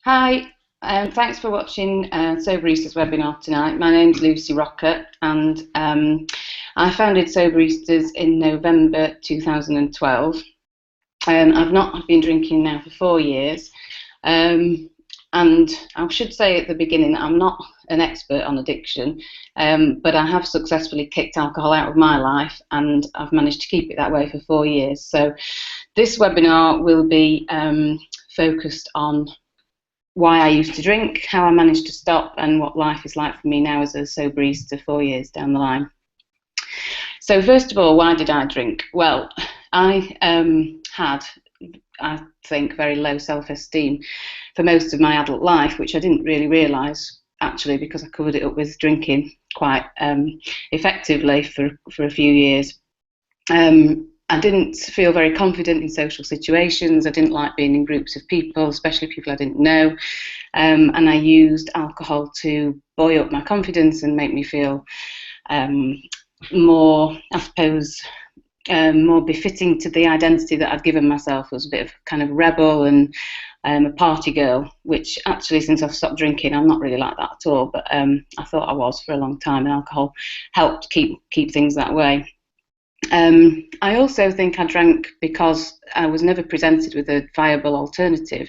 Hi, thanks for watching Soberistas webinar tonight. My name's Lucy Rocca, and I founded Soberistas in November 2012. I've not been drinking now for 4 years, um, and I should say at the beginning that I'm not an expert on addiction, but I have successfully kicked alcohol out of my life, and I've managed to keep it that way for 4 years. So this webinar will be focused on why I used to drink, how I managed to stop, and what life is like for me now as a soberista 4 years down the line. So first of all, why did I drink? Well, I had, I think, very low self-esteem for most of my adult life, which I didn't really realise actually because I covered it up with drinking quite effectively for a few years. I didn't feel very confident in social situations. I didn't like being in groups of people, especially people I didn't know. And I used alcohol to buoy up my confidence and make me feel more, I suppose, more befitting to the identity that I'd given myself. I was a bit of kind of rebel and a party girl, which actually since I've stopped drinking, I'm not really like that at all. But I thought I was for a long time, and alcohol helped keep things that way. I also think I drank because I was never presented with a viable alternative,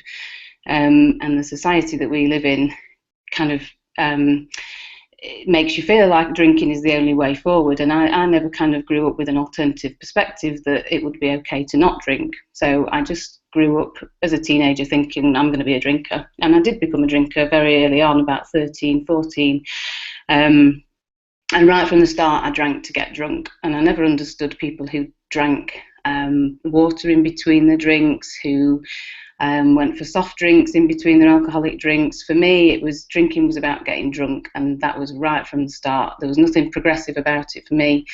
and the society that we live in kind of it makes you feel like drinking is the only way forward, and I never kind of grew up with an alternative perspective that it would be okay to not drink. So I just grew up as a teenager thinking I'm going to be a drinker, and I did become a drinker very early on, about 13, 14. And right from the start, I drank to get drunk, and I never understood people who drank water in between the drinks, who went for soft drinks in between their alcoholic drinks. For me, it was drinking was about getting drunk, and that was right from the start. There was nothing progressive about it for me.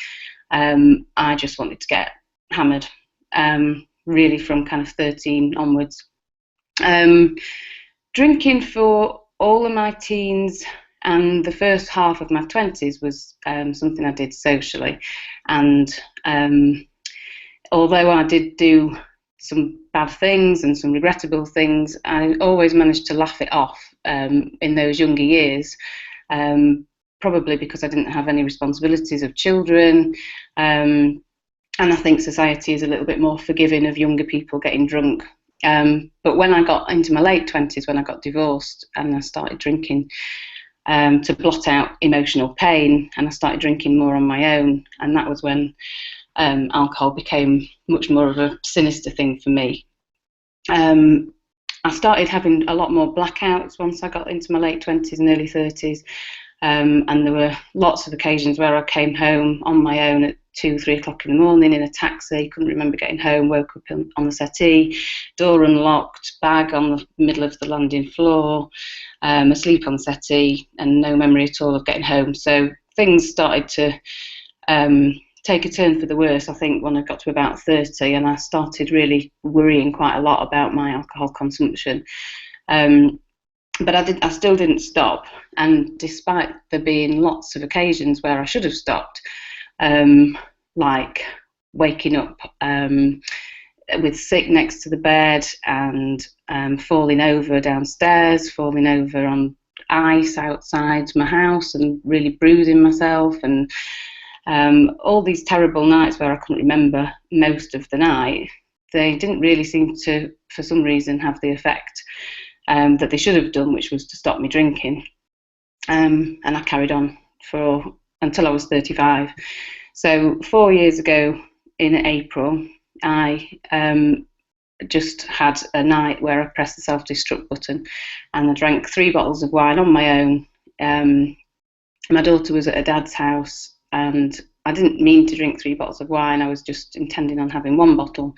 I just wanted to get hammered, really from kind of 13 onwards. Drinking for all of my teens and the first half of my 20s was something I did socially. And although I did do some bad things and some regrettable things, I always managed to laugh it off in those younger years, probably because I didn't have any responsibilities of children. And I think society is a little bit more forgiving of younger people getting drunk. But when I got into my late 20s, when I got divorced and I started drinking, to blot out emotional pain, and I started drinking more on my own, and that was when alcohol became much more of a sinister thing for me. I started having a lot more blackouts once I got into my late 20s and early 30s, and there were lots of occasions where I came home on my own at 2, 3 o'clock in the morning in a taxi, couldn't remember getting home, woke up on the settee, door unlocked, bag on the middle of the landing floor, asleep on the settee, and no memory at all of getting home. So things started to take a turn for the worse, I think, when I got to about 30, and I started really worrying quite a lot about my alcohol consumption. But I still didn't stop, and despite there being lots of occasions where I should have stopped, like waking up with sick next to the bed, and falling over downstairs, falling over on ice outside my house and really bruising myself, and all these terrible nights where I couldn't remember most of the night, they didn't really seem to, for some reason, have the effect that they should have done, which was to stop me drinking. And I carried on until I was 35. So 4 years ago in April, I just had a night where I pressed the self-destruct button, and I drank 3 bottles of wine on my own. My daughter was at her dad's house, and I didn't mean to drink 3 bottles of wine. I was just intending on having 1 bottle.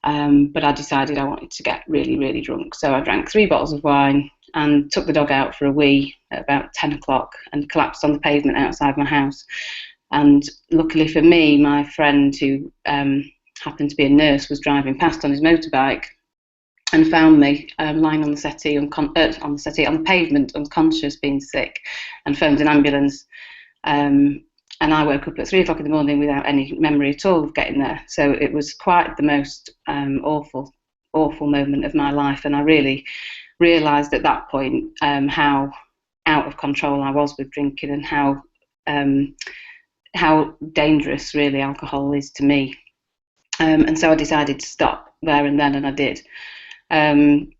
But I decided I wanted to get really, really drunk. So I drank 3 bottles of wine and took the dog out for a wee at about 10 o'clock and collapsed on the pavement outside my house. And luckily for me, my friend, who happened to be a nurse, was driving past on his motorbike and found me lying on the settee, on the pavement, unconscious, being sick, and phoned an ambulance. And I woke up at 3 o'clock in the morning without any memory at all of getting there. So it was quite the most awful moment of my life, and I really realised at that point how out of control I was with drinking, and how dangerous really alcohol is to me. And so I decided to stop there and then, and I did. Um,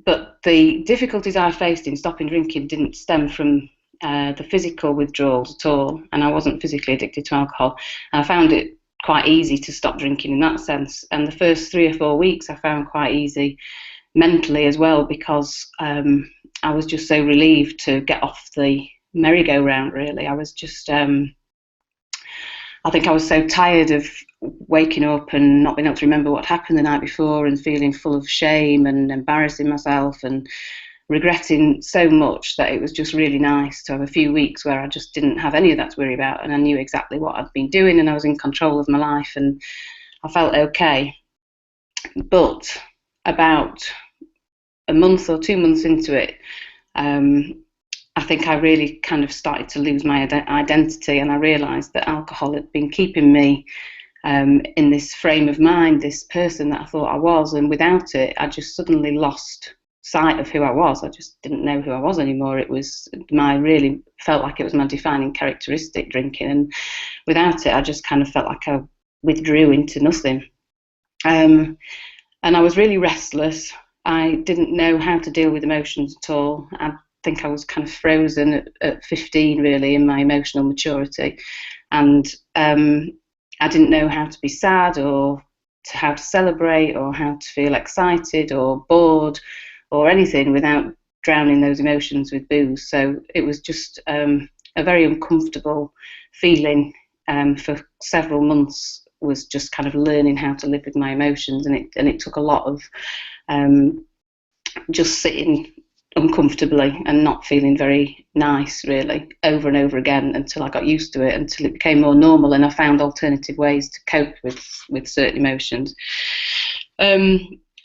but the difficulties I faced in stopping drinking didn't stem from the physical withdrawals at all, and I wasn't physically addicted to alcohol. I found it quite easy to stop drinking in that sense, and the first 3 or 4 weeks I found quite easy mentally as well, because I was just so relieved to get off the merry-go-round, really. I was just I think I was so tired of waking up and not being able to remember what happened the night before, and feeling full of shame and embarrassing myself and regretting so much, that it was just really nice to have a few weeks where I just didn't have any of that to worry about, and I knew exactly what I'd been doing, and I was in control of my life, and I felt okay. But about a month or 2 months into it, I think I really kind of started to lose my identity, and I realised that alcohol had been keeping me in this frame of mind, this person that I thought I was, and without it, I just suddenly lost sight of who I was. I just didn't know who I was anymore. It was really felt like it was my defining characteristic, drinking, and without it, I just kind of felt like I withdrew into nothing. And I was really restless. I didn't know how to deal with emotions at all. I think I was kind of frozen at 15, really, in my emotional maturity, and I didn't know how to be sad, or how to celebrate, or how to feel excited or bored or anything without drowning those emotions with booze. So it was just a very uncomfortable feeling for several months, was just kind of learning how to live with my emotions, and it took a lot of just sitting uncomfortably and not feeling very nice, really, over and over again, until I got used to it, until it became more normal, and I found alternative ways to cope with certain emotions.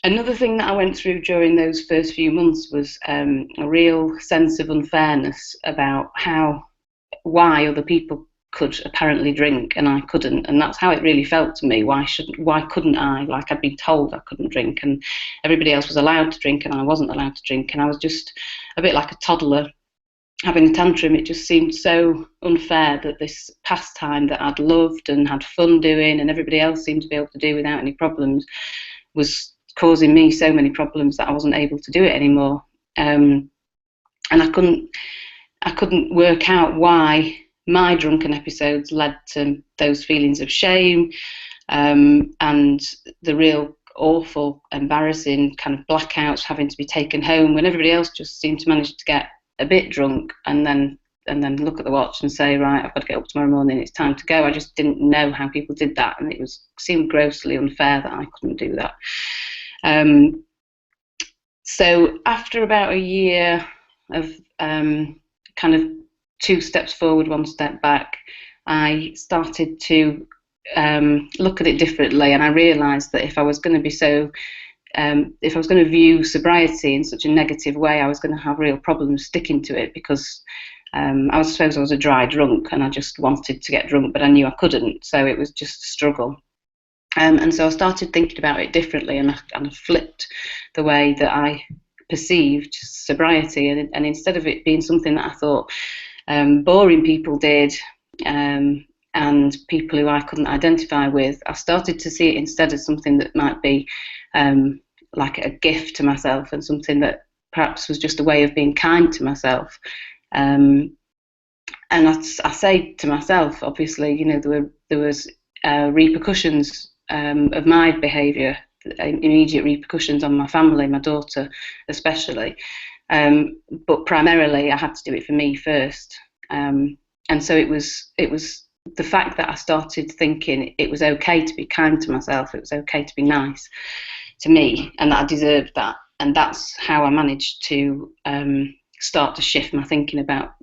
Another thing that I went through during those first few months was a real sense of unfairness about why other people could apparently drink and I couldn't, and that's how it really felt to me. Why couldn't I? Like, I'd been told I couldn't drink, and everybody else was allowed to drink and I wasn't allowed to drink, and I was just a bit like a toddler having a tantrum. It just seemed so unfair that this pastime that I'd loved and had fun doing, and everybody else seemed to be able to do without any problems, was causing me so many problems that I wasn't able to do it anymore. And I couldn't work out why my drunken episodes led to those feelings of shame, and the real awful, embarrassing kind of blackouts, having to be taken home when everybody else just seemed to manage to get a bit drunk and then look at the watch and say, right, I've got to get up tomorrow morning, it's time to go. I just didn't know how people did that, and it seemed grossly unfair that I couldn't do that. So after about a year of kind of 2 steps forward, 1 step back, I started to look at it differently, and I realised that if I was going to view sobriety in such a negative way, I was going to have real problems sticking to it, because I suppose I was a dry drunk and I just wanted to get drunk, but I knew I couldn't, so it was just a struggle. And so I started thinking about it differently, and I flipped the way that I perceived sobriety, and instead of it being something that I thought boring people did, and people who I couldn't identify with, I started to see it instead as something that might be like a gift to myself, and something that perhaps was just a way of being kind to myself. And I say to myself, obviously, you know, there was repercussions of my behaviour, immediate repercussions on my family, my daughter especially. But primarily, I had to do it for me first. And so it was the fact that I started thinking it was okay to be kind to myself, it was okay to be nice to me, and that I deserved that. And that's how I managed to start to shift my thinking about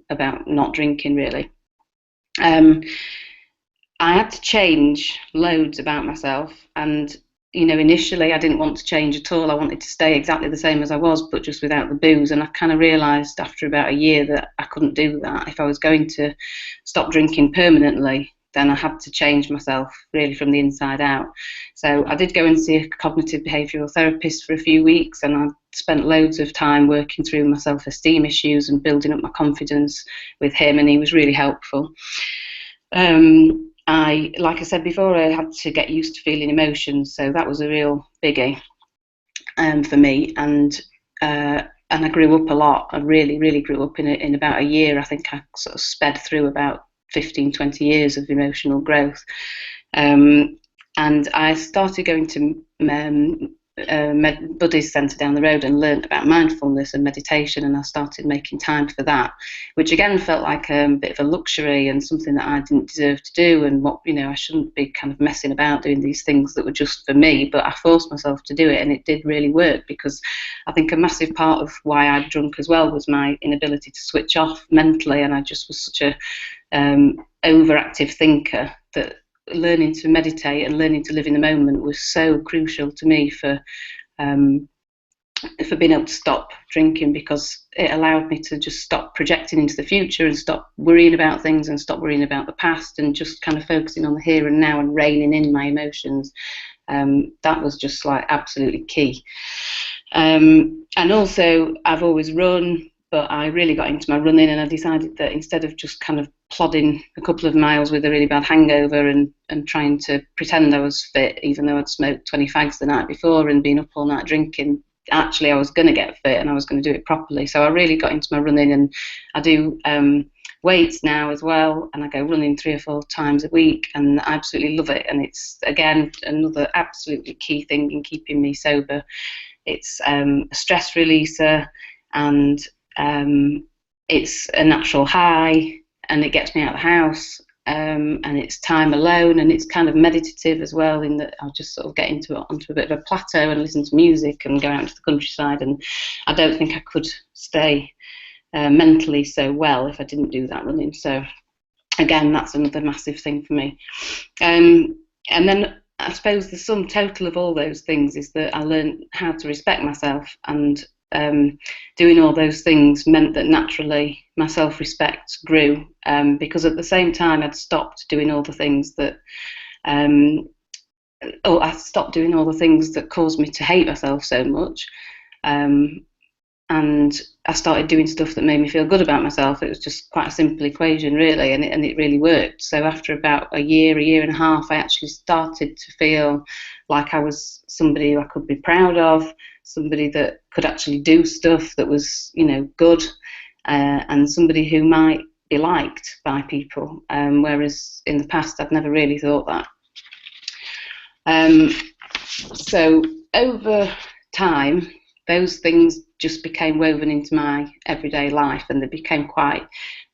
not drinking, really. I had to change loads about myself, and you know, initially I didn't want to change at all. I wanted to stay exactly the same as I was, but just without the booze. And I kind of realised after about a year that I couldn't do that. If I was going to stop drinking permanently, then I had to change myself really from the inside out. So I did go and see a cognitive behavioural therapist for a few weeks, and I spent loads of time working through my self-esteem issues and building up my confidence with him, and he was really helpful. Like I said before, I had to get used to feeling emotions, so that was a real biggie for me. And I grew up a lot. I really grew up in about a year. I think I sort of sped through about 15, 20 years of emotional growth. And I started going to Buddhist centre down the road and learned about mindfulness and meditation, and I started making time for that, which again felt like a bit of a luxury and something that I didn't deserve to do, and what, you know, I shouldn't be kind of messing about doing these things that were just for me. But I forced myself to do it, and it did really work, because I think a massive part of why I drunk as well was my inability to switch off mentally, and I just was such a overactive thinker that learning to meditate and learning to live in the moment was so crucial to me for being able to stop drinking, because it allowed me to just stop projecting into the future and stop worrying about things and stop worrying about the past, and just kind of focusing on the here and now and reining in my emotions. That was just like absolutely key. And also, I've always run, but I really got into my running, and I decided that instead of just kind of plodding a couple of miles with a really bad hangover and trying to pretend I was fit, even though I'd smoked 20 fags the night before and been up all night drinking, actually I was going to get fit and I was going to do it properly. So I really got into my running, and I do weights now as well, and I go running 3 or 4 times a week, and I absolutely love it. And it's, again, another absolutely key thing in keeping me sober. It's a stress releaser, and it's a natural high, and it gets me out of the house, and it's time alone, and it's kind of meditative as well, in that I'll just sort of get onto a bit of a plateau and listen to music and go out into the countryside, and I don't think I could stay mentally so well if I didn't do that running. So again, that's another massive thing for me. And then I suppose the sum total of all those things is that I learned how to respect myself, and doing all those things meant that naturally my self-respect grew, because at the same time I'd stopped doing all the things that I stopped doing all the things that caused me to hate myself so much, and I started doing stuff that made me feel good about myself. It was just quite a simple equation, really, and it really worked. So after about a year and a half, I actually started to feel like I was somebody who I could be proud of, somebody that could actually do stuff that was, you know, good, and somebody who might be liked by people, whereas in the past I'd never really thought that. So over time, those things just became woven into my everyday life, and they've become quite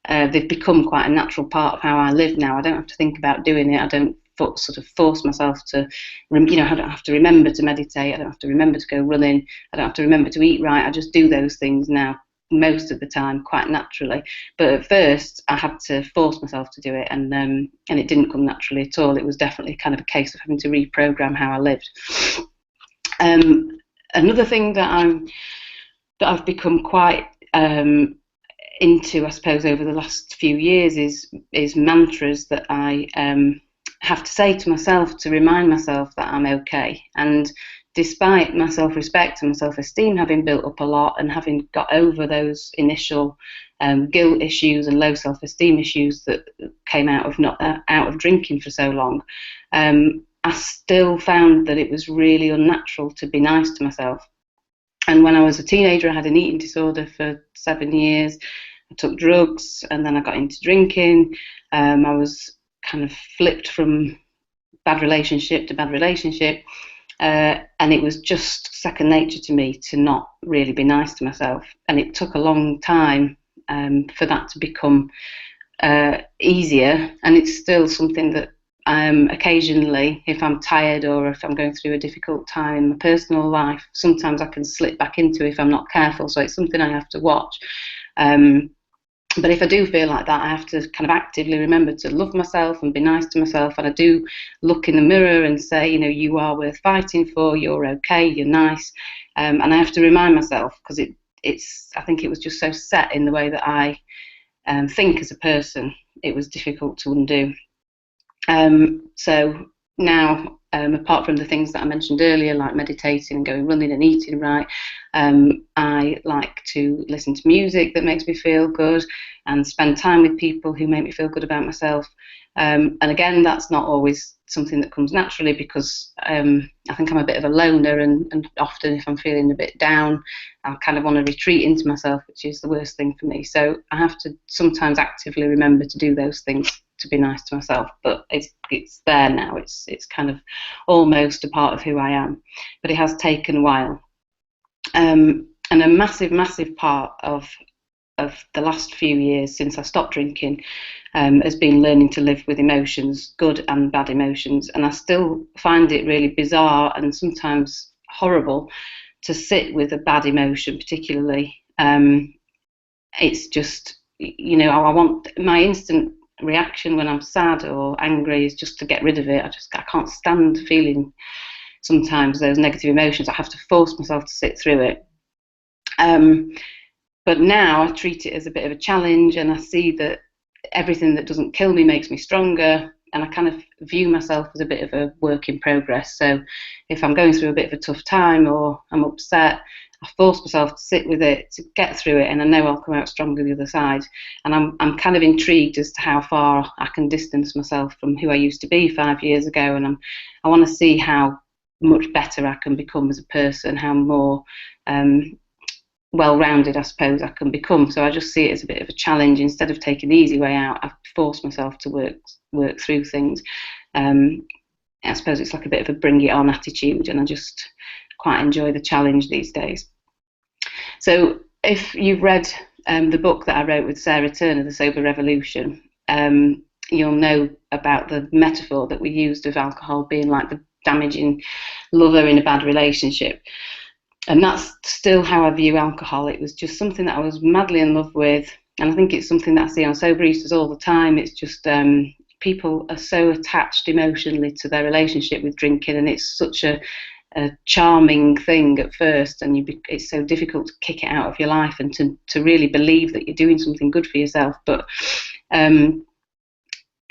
a natural part of how I live now. I don't have to think about doing it. I don't sort of force myself to, you know, I don't have to remember to meditate. I don't have to remember to go running. I don't have to remember to eat right. I just do those things now most of the time quite naturally. But at first I had to force myself to do it, and it didn't come naturally at all. It was definitely kind of a case of having to reprogram how I lived. Another thing that I've become quite into, I suppose, over the last few years is mantras that I have to say to myself to remind myself that I'm okay. And despite my self-respect and my self-esteem having built up a lot, and having got over those initial guilt issues and low self-esteem issues that came out of drinking for so long, I still found that it was really unnatural to be nice to myself. And when I was a teenager, I had an eating disorder for 7 years. I took drugs, and then I got into drinking. I was kind of flipped from bad relationship to bad relationship. And it was just second nature to me to not really be nice to myself. And it took a long time for that to become easier. And it's still something that occasionally, if I'm tired or if I'm going through a difficult time in my personal life, sometimes I can slip back into if I'm not careful. So it's something I have to watch. But if I do feel like that, I have to kind of actively remember to love myself and be nice to myself. And I do look in the mirror and say, you know, you are worth fighting for, you're okay, you're nice. And I have to remind myself, because I think it was just so set in the way that I think as a person, it was difficult to undo. So now, apart from the things that I mentioned earlier, like meditating and going running and eating right, I like to listen to music that makes me feel good and spend time with people who make me feel good about myself. And again, that's not always something that comes naturally because I think I'm a bit of a loner, and often if I'm feeling a bit down, I kind of want to retreat into myself, which is the worst thing for me. So I have to sometimes actively remember to do those things to be nice to myself. But it's there now. It's kind of almost a part of who I am. But it has taken a while. And a massive part of the last few years since I stopped drinking has been learning to live with emotions, good and bad emotions. And I still find it really bizarre and sometimes horrible to sit with a bad emotion, particularly. It's just, I want my instant reaction when I'm sad or angry is just to get rid of it. I can't stand feeling sometimes those negative emotions. I have to force myself to sit through it. But now I treat it as a bit of a challenge, and I see that everything that doesn't kill me makes me stronger. And I kind of view myself as a bit of a work in progress. So if I'm going through a bit of a tough time or I'm upset, I force myself to sit with it, to get through it, and I know I'll come out stronger the other side. And I'm kind of intrigued as to how far I can distance myself from who I used to be 5 years ago. And I want to see how much better I can become as a person, how more well-rounded, I suppose, I can become. So I just see it as a bit of a challenge. Instead of taking the easy way out, I've forced myself to work through things. I suppose it's like a bit of a bring it on attitude, and I just quite enjoy the challenge these days. So if you've read the book that I wrote with Sarah Turner, The Sober Revolution, you'll know about the metaphor that we used of alcohol being like the damaging lover in a bad relationship. And that's still how I view alcohol. It was just something that I was madly in love with. And I think it's something that I see on Soberistas all the time. It's just people are so attached emotionally to their relationship with drinking, and it's such a charming thing at first, and it's so difficult to kick it out of your life and to really believe that you're doing something good for yourself. But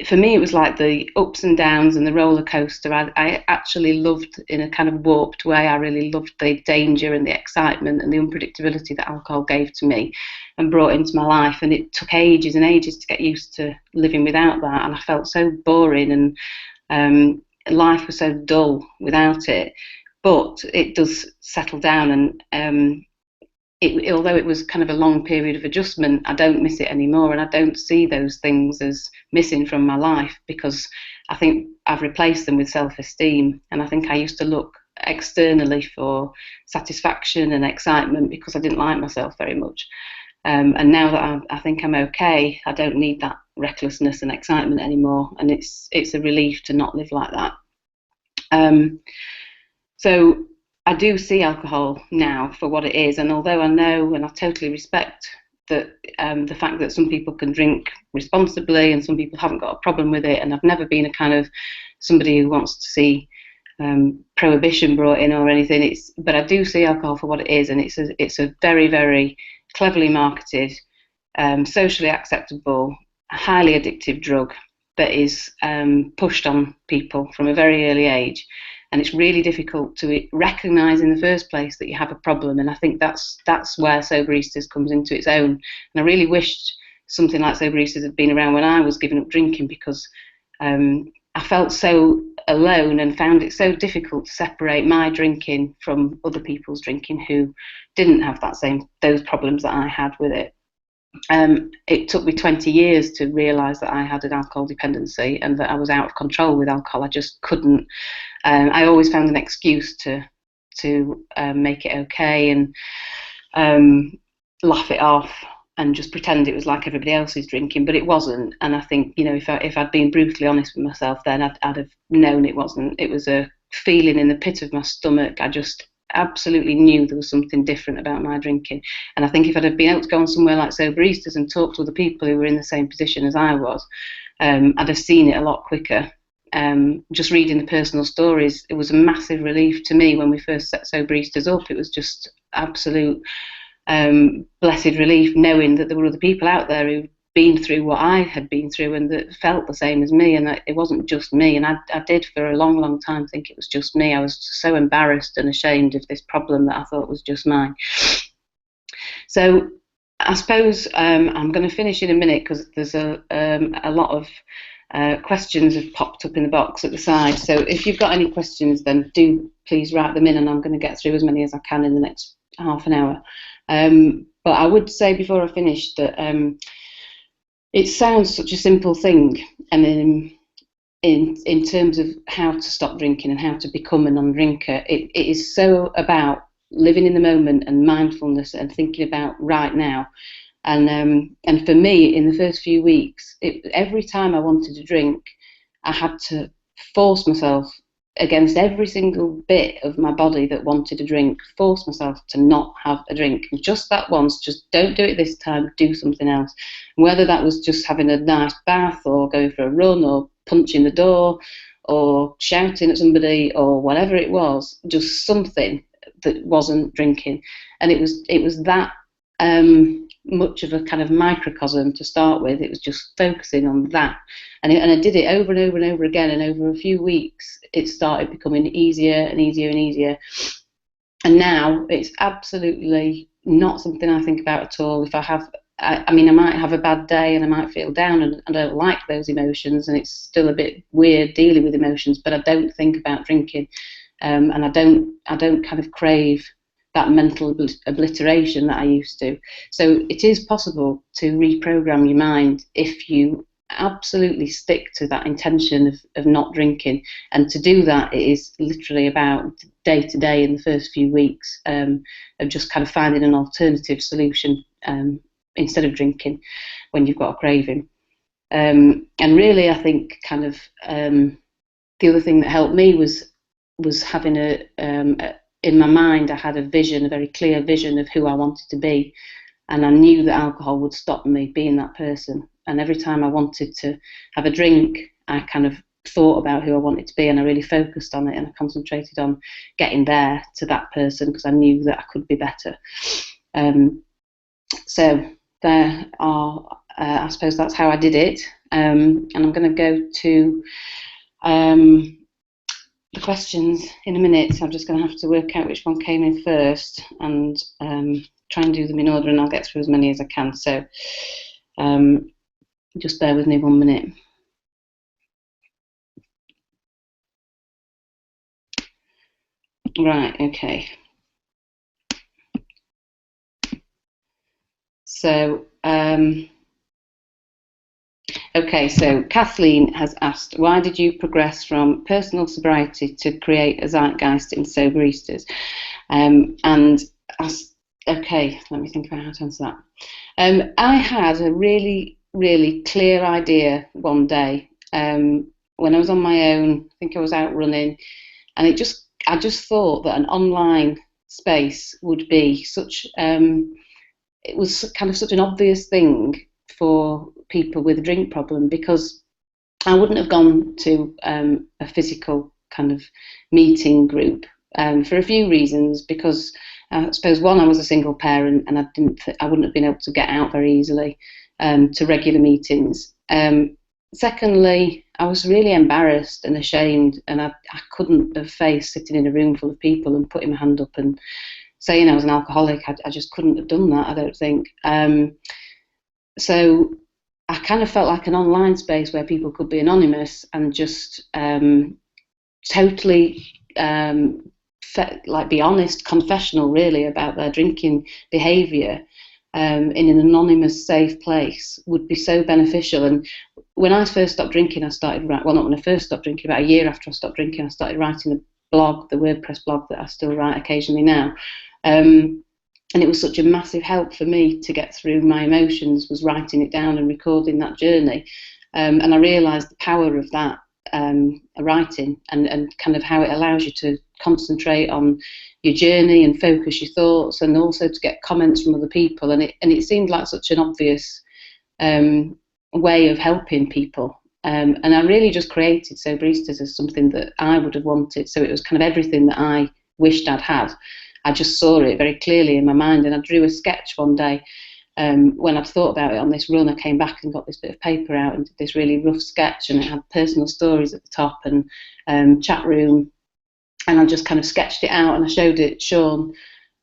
for me, it was like the ups and downs and the roller coaster. I actually loved, in a kind of warped way, I really loved the danger and the excitement and the unpredictability that alcohol gave to me and brought into my life. And it took ages and ages to get used to living without that. And I felt so boring, and life was so dull without it. But it does settle down, and although it was kind of a long period of adjustment, I don't miss it anymore, and I don't see those things as missing from my life, because I think I've replaced them with self-esteem. And I think I used to look externally for satisfaction and excitement because I didn't like myself very much. And now that I think I'm okay, I don't need that recklessness and excitement anymore, and it's a relief to not live like that. So I do see alcohol now for what it is, and although I know and I totally respect that the fact that some people can drink responsibly and some people haven't got a problem with it, and I've never been a kind of somebody who wants to see prohibition brought in or anything. But I do see alcohol for what it is, and it's a very, very cleverly marketed, socially acceptable, highly addictive drug that is pushed on people from a very early age. And it's really difficult to recognise in the first place that you have a problem. And I think that's where Soberistas comes into its own. And I really wished something like Soberistas had been around when I was giving up drinking, because I felt so alone and found it so difficult to separate my drinking from other people's drinking who didn't have those problems that I had with it. It took me 20 years to realise that I had an alcohol dependency and that I was out of control with alcohol. I just couldn't. I always found an excuse to make it okay and laugh it off and just pretend it was like everybody else's drinking, but it wasn't. And I think, if I'd been brutally honest with myself, then I'd have known it wasn't. It was a feeling in the pit of my stomach. I just absolutely knew there was something different about my drinking. And I think if I'd have been able to go on somewhere like Soberistas and talk to other people who were in the same position as I was, I'd have seen it a lot quicker. Just reading the personal stories, it was a massive relief to me when we first set Soberistas up. It was just absolute blessed relief knowing that there were other people out there who been through what I had been through and that felt the same as me, and that it wasn't just me. And I did for a long, long time think it was just me. I was so embarrassed and ashamed of this problem that I thought was just mine. So I suppose I'm going to finish in a minute because there's a lot of questions have popped up in the box at the side. So if you've got any questions, then do please write them in, and I'm going to get through as many as I can in the next half an hour. But I would say before I finish that it sounds such a simple thing, and in terms of how to stop drinking and how to become a non-drinker, it is so about living in the moment and mindfulness and thinking about right now. And for me, in the first few weeks, every time I wanted to drink, I had to force myself against every single bit of my body that wanted a drink, force myself to not have a drink. And just that once, just don't do it this time, do something else. Whether that was just having a nice bath or going for a run or punching the door or shouting at somebody or whatever it was, just something that wasn't drinking. And it was that much of a kind of microcosm to start with. It was just focusing on that, and I did it over and over and over again, and over a few weeks it started becoming easier and easier and easier, and now it's absolutely not something I think about at all. If I mean, I might have a bad day and I might feel down and I don't like those emotions, and it's still a bit weird dealing with emotions, but I don't think about drinking, and I don't kind of crave that mental obliteration that I used to. So it is possible to reprogram your mind if you absolutely stick to that intention of not drinking. And to do that, it is literally about day to day in the first few weeks of just kind of finding an alternative solution instead of drinking when you've got a craving. And really, I think kind of the other thing that helped me was having in my mind, I had a very clear vision of who I wanted to be, and I knew that alcohol would stop me being that person. And every time I wanted to have a drink, I kind of thought about who I wanted to be, and I really focused on it, and I concentrated on getting there to that person because I knew that I could be better. So there are, I suppose that's how I did it. And I'm going to go to the questions in a minute. So I'm just going to have to work out which one came in first and try and do them in order, and I'll get through as many as I can. So just bear with me 1 minute. Right, okay. So okay, so Kathleen has asked, why did you progress from personal sobriety to create a zeitgeist in Soberistas? Okay, let me think about how to answer that. I had a really, really clear idea one day when I was on my own. I think I was out running, and I just thought that an online space would be such. It was kind of such an obvious thing for people with a drink problem, because I wouldn't have gone to a physical kind of meeting group for a few reasons. Because I suppose one, I was a single parent and I wouldn't have been able to get out very easily to regular meetings. Secondly, I was really embarrassed and ashamed, and I couldn't have faced sitting in a room full of people and putting my hand up and saying I was an alcoholic. I just couldn't have done that, I don't think. So I kind of felt like an online space where people could be anonymous and just totally be honest, confessional really about their drinking behaviour in an anonymous, safe place would be so beneficial. And when I first stopped drinking, I started not when I first stopped drinking, about a year after I stopped drinking, I started writing a blog, the WordPress blog that I still write occasionally now. And it was such a massive help for me to get through my emotions, was writing it down and recording that journey. And I realised the power of that writing and kind of how it allows you to concentrate on your journey and focus your thoughts, and also to get comments from other people. And it seemed like such an obvious way of helping people. And I really just created Soberistas as something that I would have wanted. So it was kind of everything that I wished I'd had. I just saw it very clearly in my mind, and I drew a sketch one day when I'd thought about it on this run, I came back and got this bit of paper out and did this really rough sketch, and it had personal stories at the top and chat room, and I just kind of sketched it out, and I showed it Sean,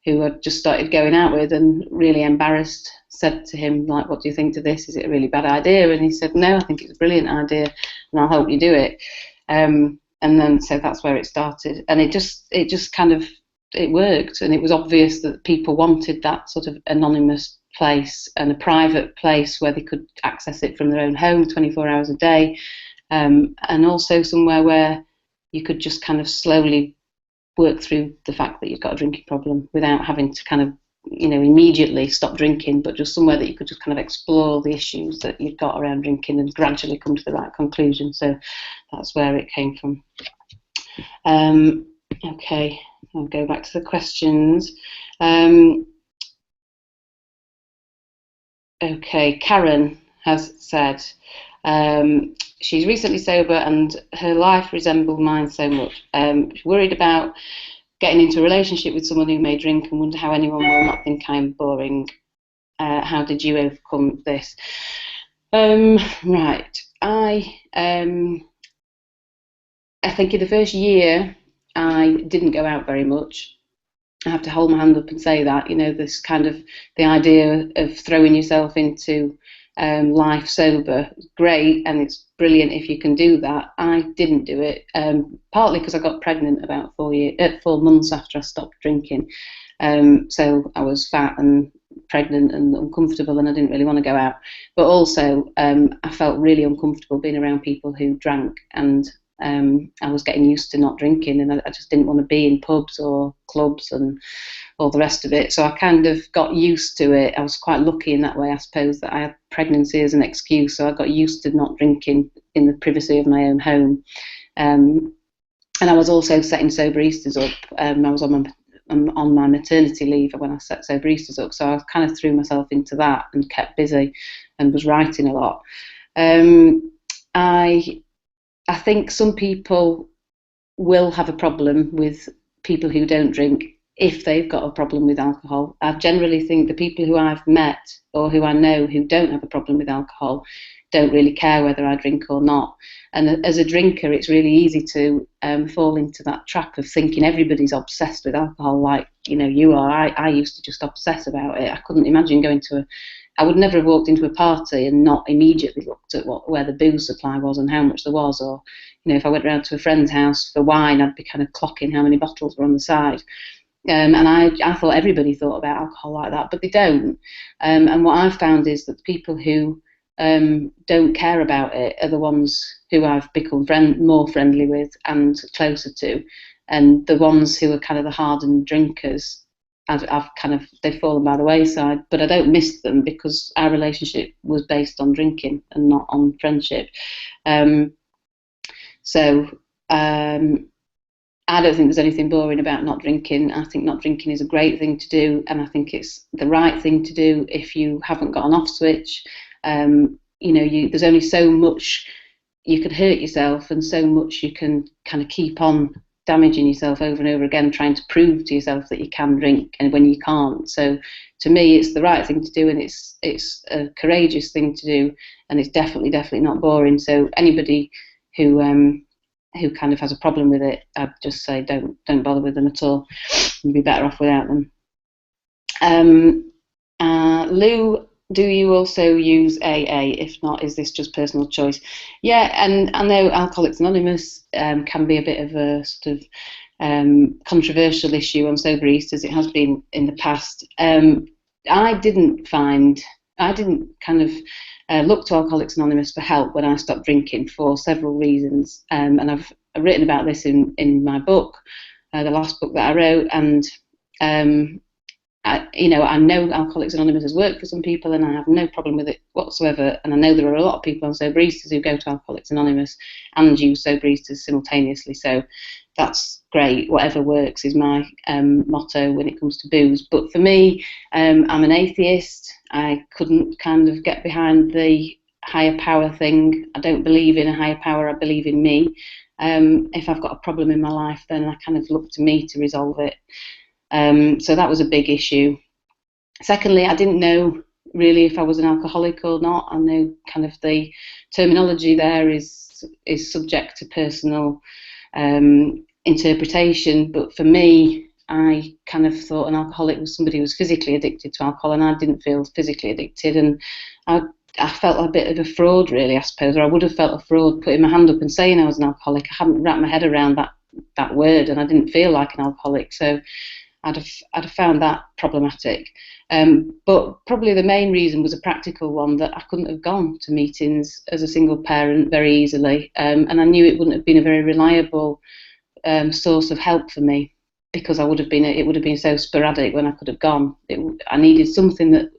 who I'd just started going out with, and really embarrassed, said to him, like, what do you think to this? Is it a really bad idea? And he said, no, I think it's a brilliant idea, and I'll help you do it. And then, so that's where it started. And it just kind of, it worked. And it was obvious that people wanted that sort of anonymous place and a private place where they could access it from their own home 24 hours a day. And also somewhere where you could just kind of slowly work through the fact that you've got a drinking problem without having to kind of, immediately stop drinking, but just somewhere that you could just kind of explore the issues that you've got around drinking and gradually come to the right conclusion. So that's where it came from. Okay, I'll go back to the questions. Okay, Karen has said, she's recently sober and her life resembled mine so much. She's worried about getting into a relationship with someone who may drink and wonder how anyone will not think I'm boring. How did you overcome this? Right, I think in the first year I didn't go out very much. I have to hold my hand up and say that, this kind of the idea of throwing yourself into life sober, great, and it's brilliant if you can do that. I didn't do it, partly because I got pregnant about 4 months after I stopped drinking. So I was fat and pregnant and uncomfortable, and I didn't really want to go out. But also, I felt really uncomfortable being around people who drank, and I was getting used to not drinking, and I just didn't want to be in pubs or clubs and all the rest of it. So I kind of got used to it. I was quite lucky in that way, I suppose, that I had pregnancy as an excuse. So I got used to not drinking in the privacy of my own home. And I was also setting Soberistas up. I was on my maternity leave when I set Soberistas up. So I kind of threw myself into that and kept busy and was writing a lot. I think some people will have a problem with people who don't drink if they've got a problem with alcohol. I generally think the people who I've met or who I know who don't have a problem with alcohol don't really care whether I drink or not. And as a drinker, it's really easy to fall into that trap of thinking everybody's obsessed with alcohol, like you are. I used to just obsess about it. I couldn't imagine going to I would never have walked into a party and not immediately looked at where the booze supply was and how much there was. Or, if I went round to a friend's house for wine, I'd be kind of clocking how many bottles were on the side. And I thought everybody thought about alcohol like that, but they don't. And what I've found is that the people who don't care about it are the ones who I've become more friendly with and closer to. And the ones who are kind of the hardened drinkers, they've fallen by the wayside, but I don't miss them because our relationship was based on drinking and not on friendship. So I don't think there's anything boring about not drinking. I think not drinking is a great thing to do, and I think it's the right thing to do if you haven't got an off switch. There's only so much you can hurt yourself and so much you can kind of keep on damaging yourself over and over again, trying to prove to yourself that you can drink and when you can't. So to me, it's the right thing to do, and it's a courageous thing to do, and it's definitely not boring. So anybody who kind of has a problem with it, I'd just say don't bother with them at all. You'd be better off without them. Lou, do you also use AA? If not, is this just personal choice? Yeah, and I know Alcoholics Anonymous can be a bit of a sort of controversial issue on Soberistas. It has been in the past. I didn't kind of look to Alcoholics Anonymous for help when I stopped drinking for several reasons. And I've written about this in my book, the last book that I wrote, and I know Alcoholics Anonymous has worked for some people, and I have no problem with it whatsoever. And I know there are a lot of people on Soberistas who go to Alcoholics Anonymous and use Soberistas simultaneously. So that's great. Whatever works is my motto when it comes to booze. But for me, I'm an atheist. I couldn't kind of get behind the higher power thing. I don't believe in a higher power. I believe in me. If I've got a problem in my life, then I kind of look to me to resolve it. So that was a big issue. Secondly, I didn't know really if I was an alcoholic or not. I know kind of the terminology there is subject to personal interpretation, but for me, I kind of thought an alcoholic was somebody who was physically addicted to alcohol, and I didn't feel physically addicted, and I I felt a bit of a fraud, really, I suppose, or I would have felt a fraud putting my hand up and saying I was an alcoholic. I hadn't wrapped my head around that word, and I didn't feel like an alcoholic, so I'd have found that problematic. But probably the main reason was a practical one, that I couldn't have gone to meetings as a single parent very easily, and I knew it wouldn't have been a very reliable source of help for me, because it would have been so sporadic when I could have gone. I needed something that,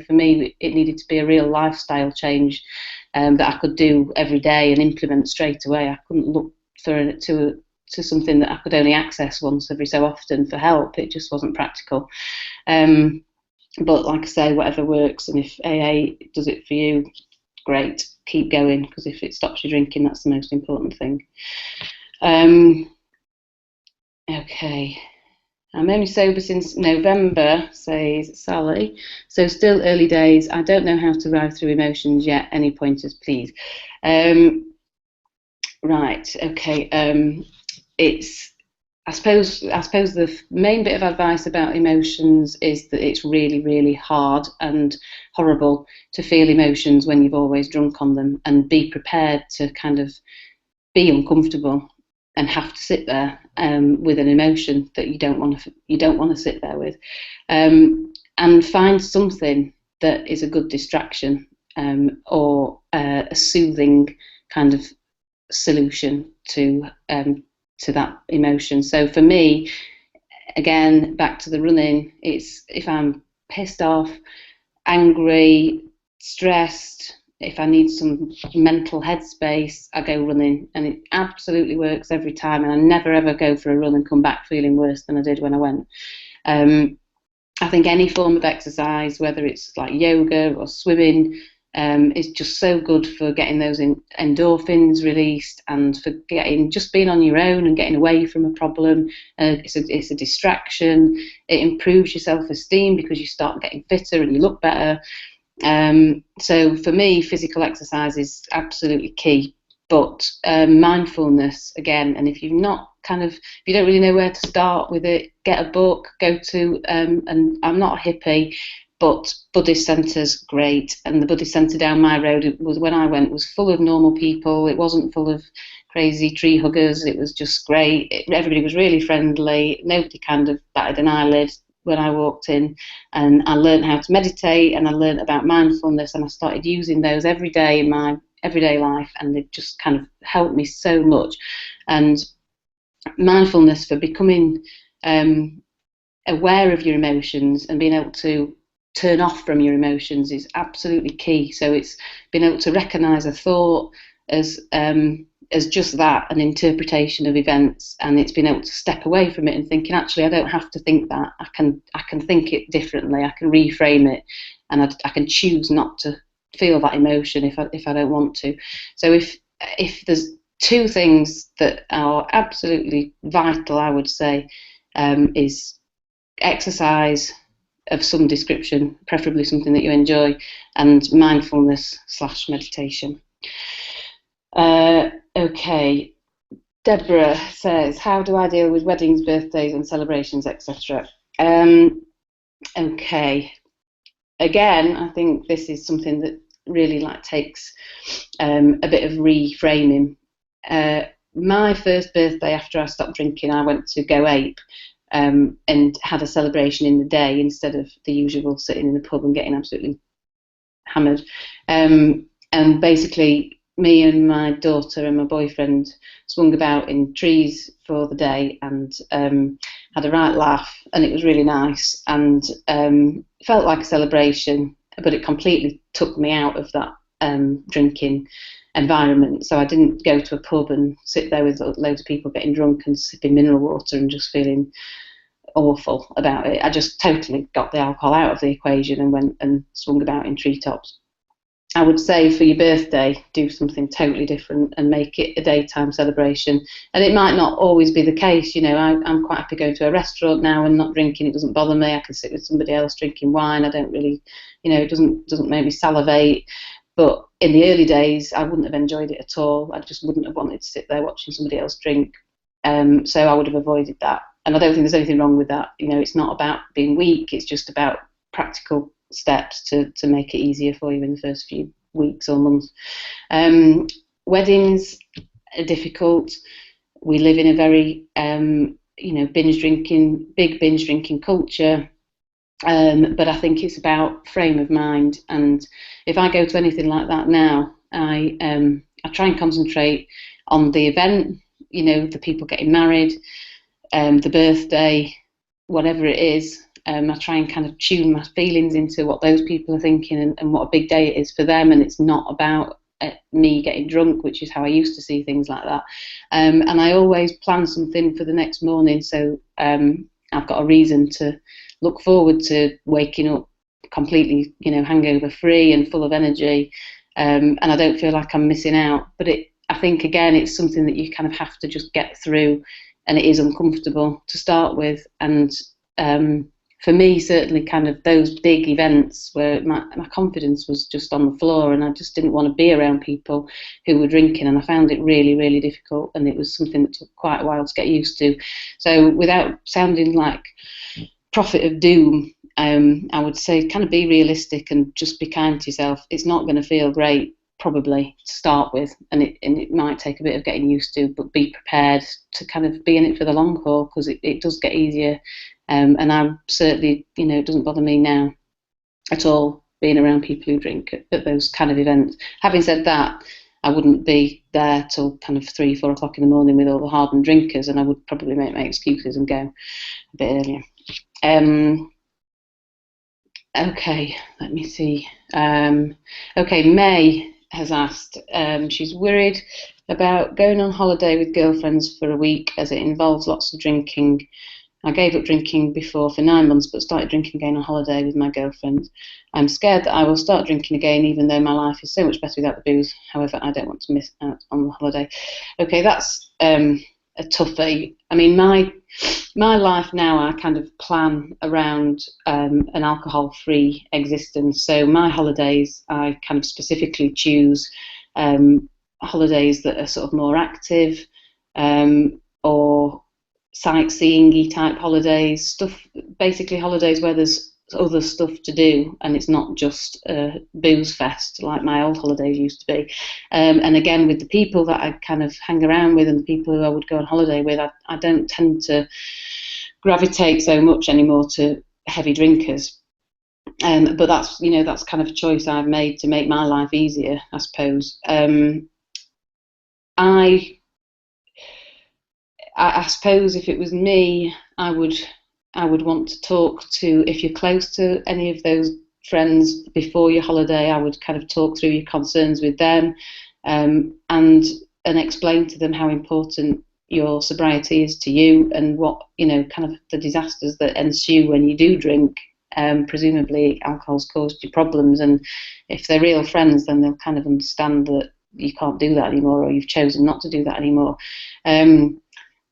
for me, it needed to be a real lifestyle change that I could do every day and implement straight away. I couldn't look to something that I could only access once every so often for help. It just wasn't practical. But like I say, whatever works, and if AA does it for you, great, keep going, because if it stops you drinking, that's the most important thing. Okay. I'm only sober since November, says Sally. So still early days. I don't know how to ride through emotions yet. Any pointers, please? Right. Okay. I suppose the main bit of advice about emotions is that it's really, really hard and horrible to feel emotions when you've always drunk on them, and be prepared to kind of be uncomfortable and have to sit there with an emotion that you don't want to sit there with, and find something that is a good distraction, or a soothing kind of solution to that emotion. So for me, again, back to the running, it's if I'm pissed off, angry, stressed, if I need some mental headspace, I go running, and it absolutely works every time. And I never ever go for a run and come back feeling worse than I did when I went. I think any form of exercise, whether it's like yoga or swimming, is just so good for getting those endorphins released, and for just being on your own and getting away from a problem. It's a distraction. It improves your self-esteem because you start getting fitter and you look better. So for me, physical exercise is absolutely key. But mindfulness, again, and if you don't really know where to start with it, get a book, go to, and I'm not a hippie, but Buddhist centres, great. And the Buddhist centre down my road, when I went, was full of normal people. It wasn't full of crazy tree huggers. It was just great. Everybody was really friendly. Nobody kind of batted an eyelid when I walked in, and I learned how to meditate, and I learned about mindfulness, and I started using those every day in my everyday life, and they've just kind of helped me so much. And mindfulness, for becoming aware of your emotions and being able to turn off from your emotions, is absolutely key. So it's being able to recognise a thought as just that, an interpretation of events, and it's been able to step away from it and thinking, actually, I don't have to think that. I can think it differently. I can reframe it, and I can choose not to feel that emotion if I don't want to. So if there's two things that are absolutely vital, I would say, is exercise of some description, preferably something that you enjoy, and mindfulness / meditation. Okay, Deborah says, how do I deal with weddings, birthdays and celebrations, etc.? Okay, again, I think this is something that really takes a bit of reframing. My first birthday after I stopped drinking, I went to Go Ape and had a celebration in the day instead of the usual sitting in the pub and getting absolutely hammered. And basically, me and my daughter and my boyfriend swung about in trees for the day and had a right laugh, and it was really nice, and felt like a celebration, but it completely took me out of that drinking environment. So I didn't go to a pub and sit there with loads of people getting drunk and sipping mineral water and just feeling awful about it. I just totally got the alcohol out of the equation and went and swung about in treetops. I would say for your birthday, do something totally different and make it a daytime celebration. And it might not always be the case. I'm quite happy going to a restaurant now and not drinking. It doesn't bother me. I can sit with somebody else drinking wine. I don't really, it doesn't make me salivate. But in the early days, I wouldn't have enjoyed it at all. I just wouldn't have wanted to sit there watching somebody else drink. So I would have avoided that. And I don't think there's anything wrong with that. It's not about being weak. It's just about practical steps to make it easier for you in the first few weeks or months. Weddings are difficult. We live in a very big binge drinking culture. But I think it's about frame of mind. And if I go to anything like that now, I try and concentrate on the event, the people getting married, the birthday, whatever it is. I try and kind of tune my feelings into what those people are thinking and what a big day it is for them. And it's not about me getting drunk, which is how I used to see things like that. And I always plan something for the next morning. So I've got a reason to look forward to waking up completely, hangover free and full of energy. And I don't feel like I'm missing out. But I think, again, it's something that you kind of have to just get through. And it is uncomfortable to start with. And for me, certainly kind of those big events where my confidence was just on the floor and I just didn't want to be around people who were drinking, and I found it really, really difficult, and it was something that took quite a while to get used to. So without sounding like prophet of doom, I would say kind of be realistic and just be kind to yourself. It's not going to feel great probably to start with, and it might take a bit of getting used to, but be prepared to kind of be in it for the long haul, because it does get easier. And I'm certainly, it doesn't bother me now at all being around people who drink at those kind of events. Having said that, I wouldn't be there till kind of 3-4 o'clock in the morning with all the hardened drinkers, and I would probably make my excuses and go a bit earlier. Okay, let me see. Okay, May has asked, she's worried about going on holiday with girlfriends for a week as it involves lots of drinking. I gave up drinking before for 9 months, but started drinking again on holiday with my girlfriend. I'm scared that I will start drinking again, even though my life is so much better without the booze. However, I don't want to miss out on the holiday. Okay, that's a toughie. I mean, my life now, I kind of plan around an alcohol-free existence. So my holidays, I kind of specifically choose holidays that are sort of more active, or sightseeing-y type holidays, basically holidays where there's other stuff to do and it's not just a booze fest like my old holidays used to be. And again, with the people that I kind of hang around with and the people who I would go on holiday with, I don't tend to gravitate so much anymore to heavy drinkers. But that's kind of a choice I've made to make my life easier, I suppose. I suppose if it was me, I would want to talk to, if you're close to any of those friends before your holiday, I would kind of talk through your concerns with them, and explain to them how important your sobriety is to you, and what, kind of the disasters that ensue when you do drink. Presumably alcohol's caused you problems, and if they're real friends, then they'll kind of understand that you can't do that anymore, or you've chosen not to do that anymore.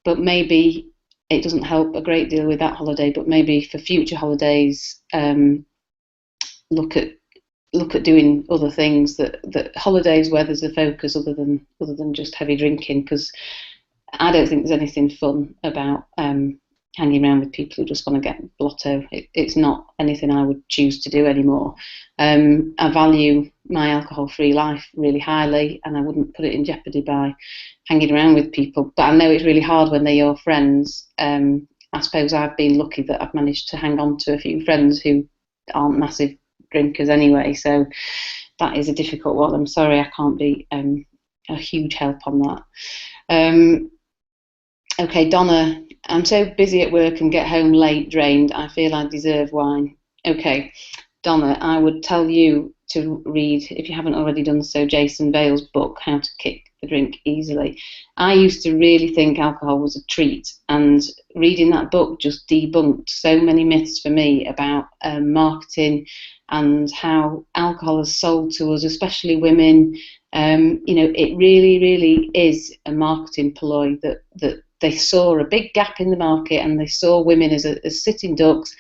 But maybe it doesn't help a great deal with that holiday, but maybe for future holidays, look at doing other things, that holidays where there's a focus other than just heavy drinking, because I don't think there's anything fun about hanging around with people who just want to get blotto. It's not anything I would choose to do anymore. I value my alcohol-free life really highly, and I wouldn't put it in jeopardy by hanging around with people. But I know it's really hard when they're your friends. I suppose I've been lucky that I've managed to hang on to a few friends who aren't massive drinkers anyway, so that is a difficult one. I'm sorry I can't be a huge help on that. Okay, Donna, I'm so busy at work and get home late, drained. I feel I deserve wine. Okay, Donna, I would tell you to read, if you haven't already done so, Jason Bale's book, How to Kick a drink easily. I used to really think alcohol was a treat, and reading that book just debunked so many myths for me about marketing and how alcohol is sold to us, especially women. It really, really is a marketing ploy that they saw a big gap in the market and they saw women as sitting ducks.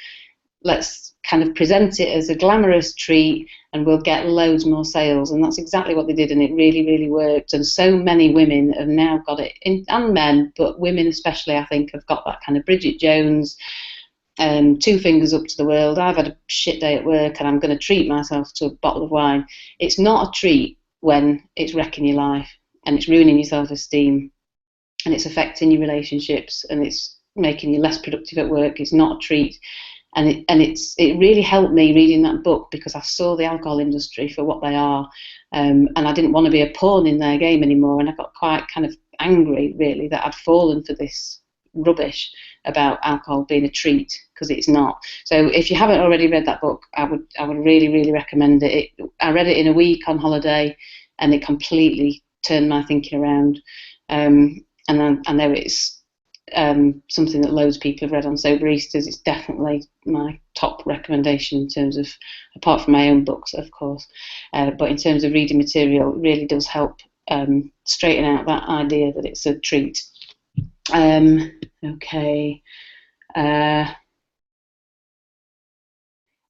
Let's kind of present it as a glamorous treat and we'll get loads more sales. And that's exactly what they did, and it really, really worked. And so many women have now got it, and men, but women especially, I think, have got that kind of Bridget Jones, 2 fingers up to the world. I've had a shit day at work and I'm going to treat myself to a bottle of wine. It's not a treat when it's wrecking your life and it's ruining your self-esteem and it's affecting your relationships and it's making you less productive at work. It's not a treat. And it really helped me reading that book, because I saw the alcohol industry for what they are, and I didn't want to be a pawn in their game anymore. And I got quite kind of angry, really, that I'd fallen for this rubbish about alcohol being a treat, because it's not. So if you haven't already read that book, I would really, really recommend it. I read it in a week on holiday, and it completely turned my thinking around. And I know it's something that loads of people have read on Soberistas. It's definitely my top recommendation in terms of, apart from my own books, of course, but in terms of reading material, it really does help straighten out that idea that it's a treat. Okay.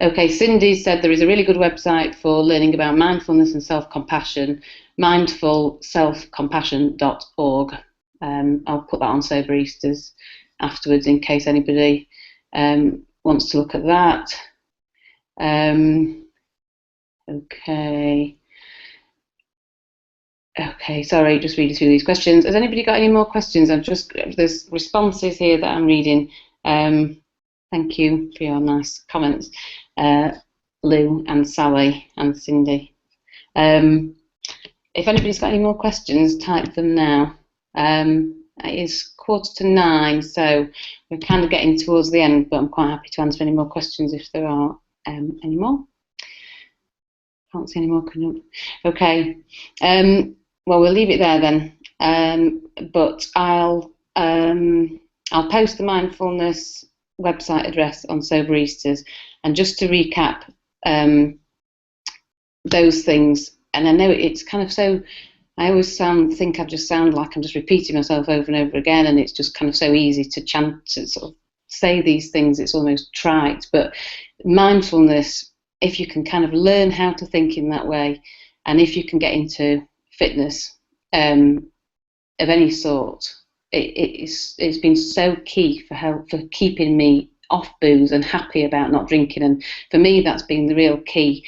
Okay, Cindy said there is a really good website for learning about mindfulness and self-compassion, mindfulselfcompassion.org. I'll put that on Soberistas afterwards in case anybody wants to look at that. Okay, sorry, just reading through these questions. Has anybody got any more questions? There's responses here that I'm reading. Thank you for your nice comments, Lou and Sally and Cindy. If anybody's got any more questions, type them now. It is 8:45, so we're kind of getting towards the end, but I'm quite happy to answer any more questions if there are any more. Can't see any more coming up. Okay, well, we'll leave it there then. But I'll post the mindfulness website address on Soberistas, and just to recap those things. And I know it's kind of so. I always think I just sound like I'm just repeating myself over and over again, and it's just kind of so easy to chant, to sort of say these things. It's almost trite, but mindfulness, if you can kind of learn how to think in that way, and if you can get into fitness of any sort, it's been so key for keeping me off booze and happy about not drinking. And for me, that's been the real key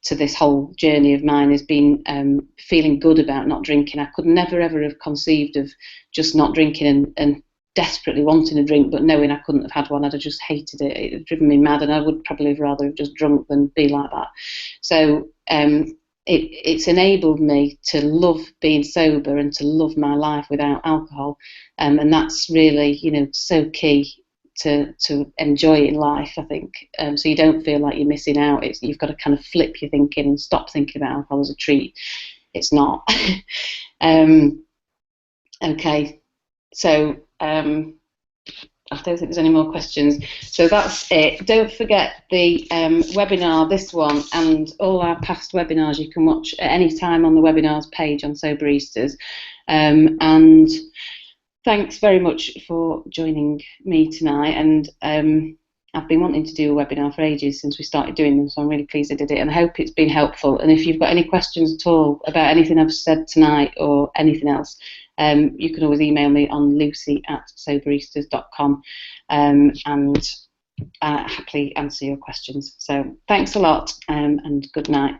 to this whole journey of mine, has been feeling good about not drinking. I could never ever have conceived of just not drinking and desperately wanting a drink, but knowing I couldn't have had one. I'd have just hated it. It had driven me mad, and I would probably have rather have just drunk than be like that. So it's enabled me to love being sober and to love my life without alcohol, and that's really, so key to enjoying life, I think. So you don't feel like you're missing out. You've got to kind of flip your thinking and stop thinking about alcohol as a treat. It's not. Okay, so I don't think there's any more questions. So that's it. Don't forget the webinar, this one, and all our past webinars you can watch at any time on the webinars page on Soberistas. And thanks very much for joining me tonight. And I've been wanting to do a webinar for ages since we started doing them, so I'm really pleased I did it, and I hope it's been helpful. And if you've got any questions at all about anything I've said tonight or anything else, you can always email me on lucy@soberistas.com, and happily answer your questions. So thanks a lot, and good night.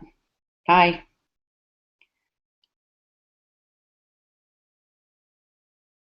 Bye.